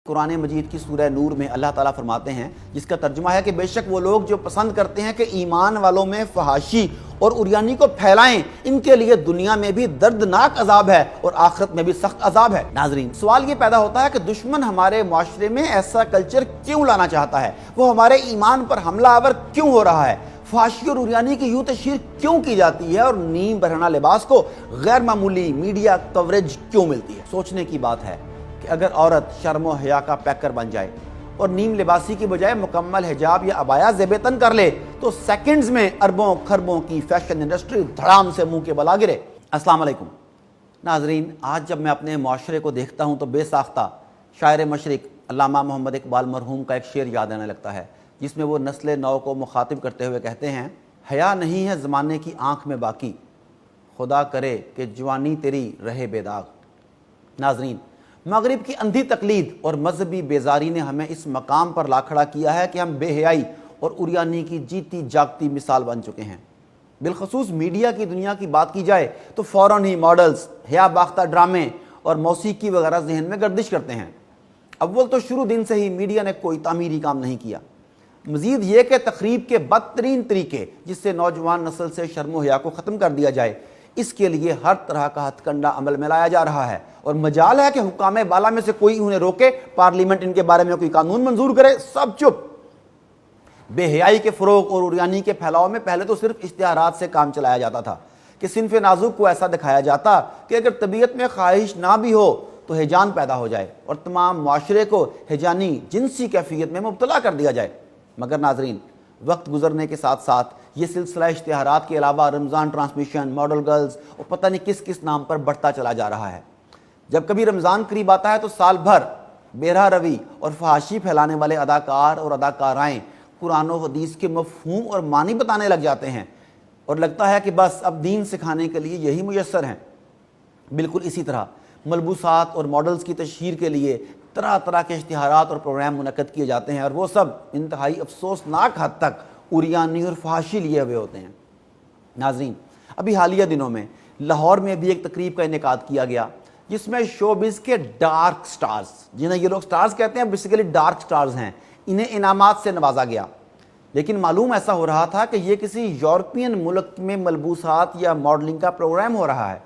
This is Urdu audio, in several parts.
قرآن مجید کی سورہ نور میں اللہ تعالیٰ فرماتے ہیں، جس کا ترجمہ ہے کہ بے شک وہ لوگ جو پسند کرتے ہیں کہ ایمان والوں میں فحاشی اور عریانی کو پھیلائیں، ان کے لیے دنیا میں بھی دردناک عذاب ہے اور آخرت میں بھی سخت عذاب ہے۔ ناظرین، سوال یہ پیدا ہوتا ہے کہ دشمن ہمارے معاشرے میں ایسا کلچر کیوں لانا چاہتا ہے؟ وہ ہمارے ایمان پر حملہ آور کیوں ہو رہا ہے؟ فحاشی اور عریانی کی یوں تشہیر کیوں کی جاتی ہے اور نیم برہنہ لباس کو غیر معمولی میڈیا کوریج کیوں ملتی ہے؟ سوچنے کی بات ہے کہ اگر عورت شرم و حیا کا پیکر بن جائے اور نیم لباسی کی بجائے مکمل حجاب یا عبایا زیب تن کر لے تو سیکنڈز میں اربوں خربوں کی فیشن انڈسٹری دھڑام سے منہ کے بلا گرے۔ السلام علیکم ناظرین، آج جب میں اپنے معاشرے کو دیکھتا ہوں تو بے ساختہ شاعر مشرق علامہ محمد اقبال مرحوم کا ایک شعر یاد آنے لگتا ہے، جس میں وہ نسل نو کو مخاطب کرتے ہوئے کہتے ہیں، حیا نہیں ہے زمانے کی آنکھ میں باقی، خدا کرے کہ جوانی تیری رہے بے داغ۔ ناظرین، مغرب کی اندھی تقلید اور مذہبی بیزاری نے ہمیں اس مقام پر لا کھڑا کیا ہے کہ ہم بے حیائی اور عریانی کی جیتی جاگتی مثال بن چکے ہیں۔ بالخصوص میڈیا کی دنیا کی بات کی جائے تو فوراً ہی ماڈلز، حیا باختہ ڈرامے اور موسیقی وغیرہ ذہن میں گردش کرتے ہیں۔ اول تو شروع دن سے ہی میڈیا نے کوئی تعمیری کام نہیں کیا، مزید یہ کہ تخریب کے بدترین طریقے جس سے نوجوان نسل سے شرم و حیا کو ختم کر دیا جائے، اس کے لیے ہر طرح کا ہتھ کنڈا عمل میں لایا جا رہا ہے، اور مجال ہے کہ حکام بالا میں سے کوئی انہیں روکے، پارلیمنٹ ان کے بارے میں کوئی قانون منظور کرے، سب چپ۔ بے حیائی کے فروغ اور عریانی کے پھیلاؤ میں پہلے تو صرف اشتہارات سے کام چلایا جاتا تھا کہ صنف نازک کو ایسا دکھایا جاتا کہ اگر طبیعت میں خواہش نہ بھی ہو تو ہیجان پیدا ہو جائے اور تمام معاشرے کو ہیجانی جنسی کیفیت میں مبتلا کر دیا جائے۔ مگر ناظرین، وقت گزرنے کے ساتھ ساتھ یہ سلسلہ اشتہارات کے علاوہ رمضان ٹرانسمیشن، ماڈل گرلز اور پتہ نہیں کس کس نام پر بڑھتا چلا جا رہا ہے۔ جب کبھی رمضان قریب آتا ہے تو سال بھر بے راہ روی اور فحاشی پھیلانے والے اداکار اور اداکارائیں قرآن و حدیث کے مفہوم اور معنی بتانے لگ جاتے ہیں، اور لگتا ہے کہ بس اب دین سکھانے کے لیے یہی میسر ہیں۔ بالکل اسی طرح ملبوسات اور ماڈلز کی تشہیر کے لیے طرح طرح کے اشتہارات اور پروگرام منعقد کیے جاتے ہیں، اور وہ سب انتہائی افسوسناک حد تک عریانی اور فحاشی لیے ہوئے ہوتے ہیں۔ ناظرین، ابھی حالیہ دنوں میں لاہور میں بھی ایک تقریب کا انعقاد کیا گیا جس میں شوبز کے ڈارک سٹارز، جنہیں یہ لوگ سٹارز کہتے ہیں، بیسیکلی ڈارک سٹارز ہیں، انہیں انعامات سے نوازا گیا۔ لیکن معلوم ایسا ہو رہا تھا کہ یہ کسی یورپین ملک میں ملبوسات یا ماڈلنگ کا پروگرام ہو رہا ہے۔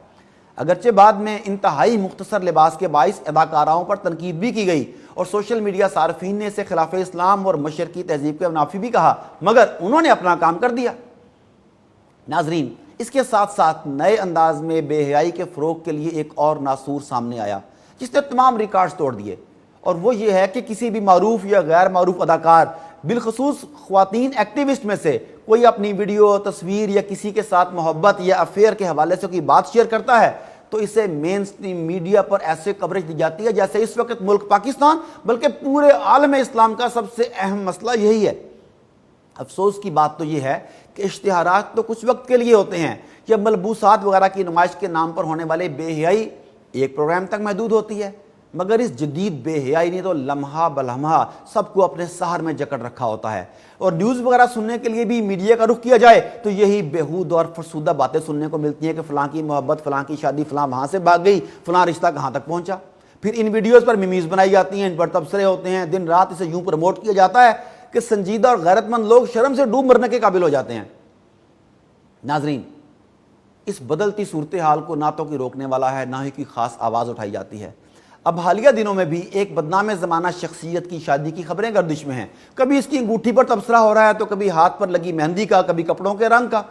اگرچہ بعد میں انتہائی مختصر لباس کے باعث اداکاراؤں پر تنقید بھی کی گئی اور سوشل میڈیا صارفین نے اسے خلاف اسلام اور مشرقی تہذیب کے منافی بھی کہا، مگر انہوں نے اپنا کام کر دیا۔ ناظرین، اس کے ساتھ ساتھ نئے انداز میں بے حیائی کے فروغ کے لیے ایک اور ناسور سامنے آیا جس نے تمام ریکارڈز توڑ دیے، اور وہ یہ ہے کہ کسی بھی معروف یا غیر معروف اداکار، بالخصوص خواتین ایکٹیوسٹ میں سے کوئی اپنی ویڈیو، تصویر یا کسی کے ساتھ محبت یا افیئر کے حوالے سے کوئی بات شیئر کرتا ہے تو اسے مین سٹریم میڈیا پر ایسے کوریج دی جاتی ہے جیسے اس وقت ملک پاکستان بلکہ پورے عالم اسلام کا سب سے اہم مسئلہ یہی ہے۔ افسوس کی بات تو یہ ہے کہ اشتہارات تو کچھ وقت کے لیے ہوتے ہیں، یا ملبوسات وغیرہ کی نمائش کے نام پر ہونے والے بے حیائی ایک پروگرام تک محدود ہوتی ہے، مگر اس جدید بے حیائی نے تو لمحہ بلمحہ سب کو اپنے سحر میں جکڑ رکھا ہوتا ہے، اور نیوز وغیرہ سننے کے لیے بھی میڈیا کا رخ کیا جائے تو یہی بےہود اور فرسودہ باتیں سننے کو ملتی ہیں کہ فلاں کی محبت، فلاں کی شادی فلاں وہاں سے بھاگ گئی، فلاں رشتہ کہاں تک پہنچا۔ پھر ان ویڈیوز پر میمیز بنائی جاتی ہیں، ان پر تبصرے ہوتے ہیں، دن رات اسے یوں پروموٹ کیا جاتا ہے کہ سنجیدہ اور غیرت مند لوگ شرم سے ڈوب مرنے کے قابل ہو جاتے ہیں۔ ناظرین، اس بدلتی صورتحال کو نہ تو کوئی روکنے والا ہے، نہ ہی کوئی خاص آواز اٹھائی جاتی ہے۔ اب حالیہ دنوں میں بھی ایک بدنام زمانہ شخصیت کی شادی کی خبریں گردش میں ہیں، کبھی اس کی انگوٹھی پر تبصرہ ہو رہا ہے تو کبھی ہاتھ پر لگی مہندی کا، کبھی کپڑوں کے رنگ کا۔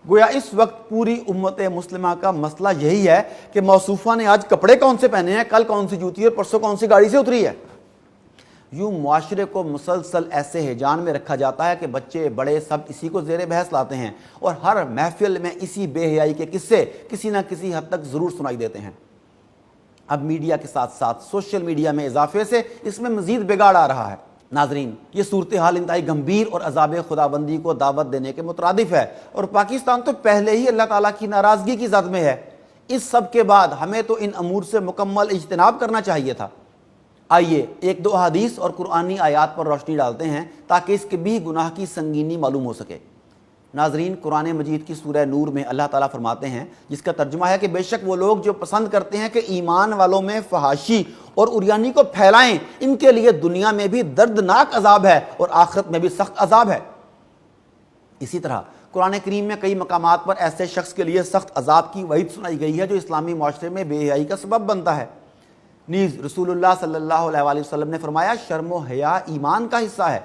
گویا اس وقت پوری امت مسلمہ کا مسئلہ یہی ہے کہ موصوفہ نے آج کپڑے کون سے پہنے ہیں، کل کون سی جوتی اور پرسوں کون سی گاڑی سے اتری ہے۔ یوں معاشرے کو مسلسل ایسے ہیجان میں رکھا جاتا ہے کہ بچے بڑے سب اسی کو زیر بحث لاتے ہیں، اور ہر محفل میں اسی بے حیائی کے قصے کسی نہ کسی حد تک ضرور سنائی دیتے ہیں۔ اب میڈیا کے ساتھ ساتھ سوشل میڈیا میں اضافے سے اس میں مزید بگاڑ آ رہا ہے۔ ناظرین، یہ صورتحال انتہائی گمبھیر اور عذاب خداوندی کو دعوت دینے کے مترادف ہے، اور پاکستان تو پہلے ہی اللہ تعالیٰ کی ناراضگی کی زد میں ہے۔ اس سب کے بعد ہمیں تو ان امور سے مکمل اجتناب کرنا چاہیے تھا۔ آئیے ایک دو احادیث اور قرآنی آیات پر روشنی ڈالتے ہیں تاکہ اس کے بھی گناہ کی سنگینی معلوم ہو سکے۔ ناظرین، قرآن مجید کی سورہ نور میں اللہ تعالیٰ فرماتے ہیں، جس کا ترجمہ ہے کہ بے شک وہ لوگ جو پسند کرتے ہیں کہ ایمان والوں میں فحاشی اور عریانی کو پھیلائیں، ان کے لیے دنیا میں بھی دردناک عذاب ہے اور آخرت میں بھی سخت عذاب ہے۔ اسی طرح قرآن کریم میں کئی مقامات پر ایسے شخص کے لیے سخت عذاب کی وعید سنائی گئی ہے جو اسلامی معاشرے میں بے حیائی کا سبب بنتا ہے۔ نیز رسول اللہ صلی اللہ علیہ وآلہ وسلم نے فرمایا، شرم و حیا ایمان کا حصہ ہے۔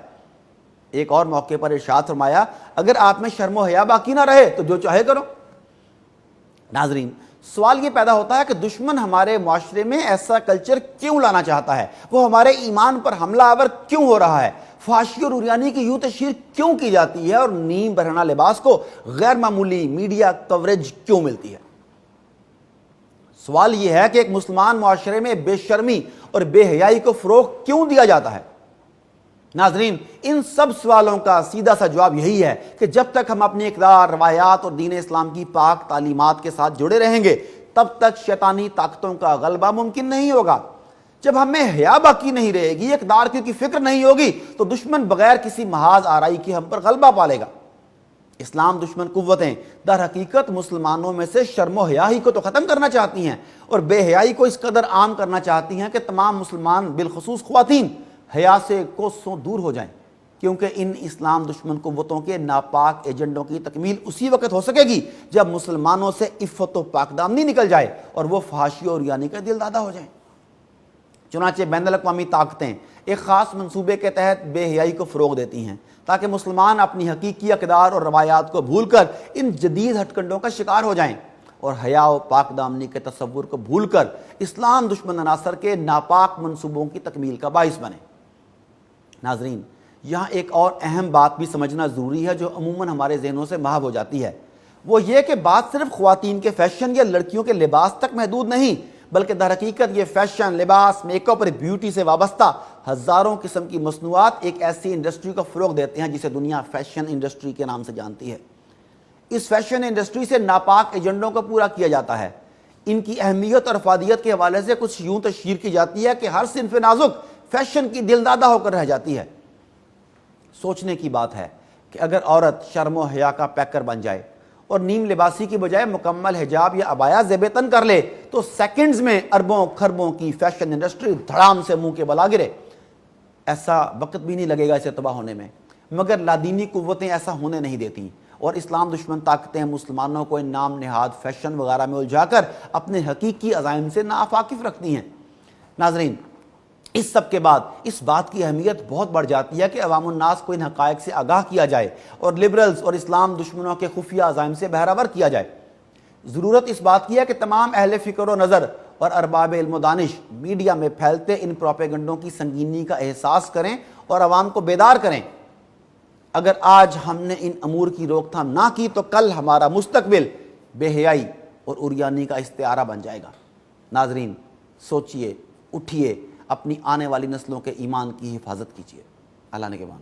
ایک اور موقع پر ارشاد فرمایا، اگر آپ میں شرم و حیا باقی نہ رہے تو جو چاہے کرو۔ ناظرین، سوال یہ پیدا ہوتا ہے کہ دشمن ہمارے معاشرے میں ایسا کلچر کیوں لانا چاہتا ہے؟ وہ ہمارے ایمان پر حملہ آور کیوں ہو رہا ہے؟ فحاشی اور عریانی کی یوں تشہیر کیوں کی جاتی ہے اور نیم برہنہ لباس کو غیر معمولی میڈیا کوریج کیوں ملتی ہے؟ سوال یہ ہے کہ ایک مسلمان معاشرے میں بے شرمی اور بے حیائی کو فروغ کیوں دیا جاتا ہے؟ ناظرین، ان سب سوالوں کا سیدھا سا جواب یہی ہے کہ جب تک ہم اپنی اقدار، روایات اور دین اسلام کی پاک تعلیمات کے ساتھ جڑے رہیں گے، تب تک شیطانی طاقتوں کا غلبہ ممکن نہیں ہوگا۔ جب ہمیں حیا باقی نہیں رہے گی، اقدار کی فکر نہیں ہوگی، تو دشمن بغیر کسی محاذ آرائی کے ہم پر غلبہ پالے گا۔ اسلام دشمن قوتیں در حقیقت مسلمانوں میں سے شرم و حیا ہی کو تو ختم کرنا چاہتی ہیں اور بے حیائی کو اس قدر عام کرنا چاہتی ہیں کہ تمام مسلمان بالخصوص خواتین حیا سے کوسوں دور ہو جائیں، کیونکہ ان اسلام دشمن قوتوں کے ناپاک ایجنڈوں کی تکمیل اسی وقت ہو سکے گی جب مسلمانوں سے عفت و پاک دامنی نکل جائے اور وہ فحاشی اور عریانی کا دل دادا ہو جائیں۔ چنانچہ بین الاقوامی طاقتیں ایک خاص منصوبے کے تحت بے حیائی کو فروغ دیتی ہیں تاکہ مسلمان اپنی حقیقی اقدار اور روایات کو بھول کر ان جدید ہٹ کنڈوں کا شکار ہو جائیں اور حیا و پاک دامنی کے تصور کو بھول کر اسلام دشمن عناصر کے ناپاک منصوبوں کی تکمیل کا باعث بنیں۔ ناظرین، یہاں ایک اور اہم بات بھی سمجھنا ضروری ہے جو عموماً ہمارے ذہنوں سے محو ہو جاتی ہے، وہ یہ کہ بات صرف خواتین کے فیشن یا لڑکیوں کے لباس تک محدود نہیں، بلکہ در حقیقت یہ فیشن، لباس، میک اپ اور بیوٹی سے وابستہ ہزاروں قسم کی مصنوعات ایک ایسی انڈسٹری کو فروغ دیتے ہیں جسے دنیا فیشن انڈسٹری کے نام سے جانتی ہے۔ اس فیشن انڈسٹری سے ناپاک ایجنڈوں کو پورا کیا جاتا ہے۔ ان کی اہمیت اور افادیت کے حوالے سے کچھ یوں تشہیر کی جاتی ہے کہ ہر صنف نازک فیشن کی دل دادا ہو کر رہ جاتی ہے۔ سوچنے کی بات ہے کہ اگر عورت شرم و حیا کا پیکر بن جائے اور نیم لباسی کی بجائے مکمل حجاب یا عبایا زیب تن کر لے تو سیکنڈز میں اربوں خربوں کی فیشن انڈسٹری دھڑام سے منہ کے بل آ گرے۔ ایسا وقت بھی نہیں لگے گا اسے تباہ ہونے میں، مگر لادینی قوتیں ایسا ہونے نہیں دیتی اور اسلام دشمن طاقتیں مسلمانوں کو ان نام نہاد فیشن وغیرہ میں الجھا کر اپنے حقیقی عزائم سے ناواقف رکھتی ہیں۔ ناظرین، اس سب کے بعد اس بات کی اہمیت بہت بڑھ جاتی ہے کہ عوام الناس کو ان حقائق سے آگاہ کیا جائے اور لبرلز اور اسلام دشمنوں کے خفیہ عزائم سے بہرہ ور کیا جائے۔ ضرورت اس بات کی ہے کہ تمام اہل فکر و نظر اور ارباب علم و دانش میڈیا میں پھیلتے ان پروپیگنڈوں کی سنگینی کا احساس کریں اور عوام کو بیدار کریں۔ اگر آج ہم نے ان امور کی روک تھام نہ کی تو کل ہمارا مستقبل بے حیائی اور عریانی کا استعارہ بن جائے گا۔ ناظرین، سوچئے، اٹھئے، اپنی آنے والی نسلوں کے ایمان کی حفاظت کیجیے۔ اللہ نے کے مان۔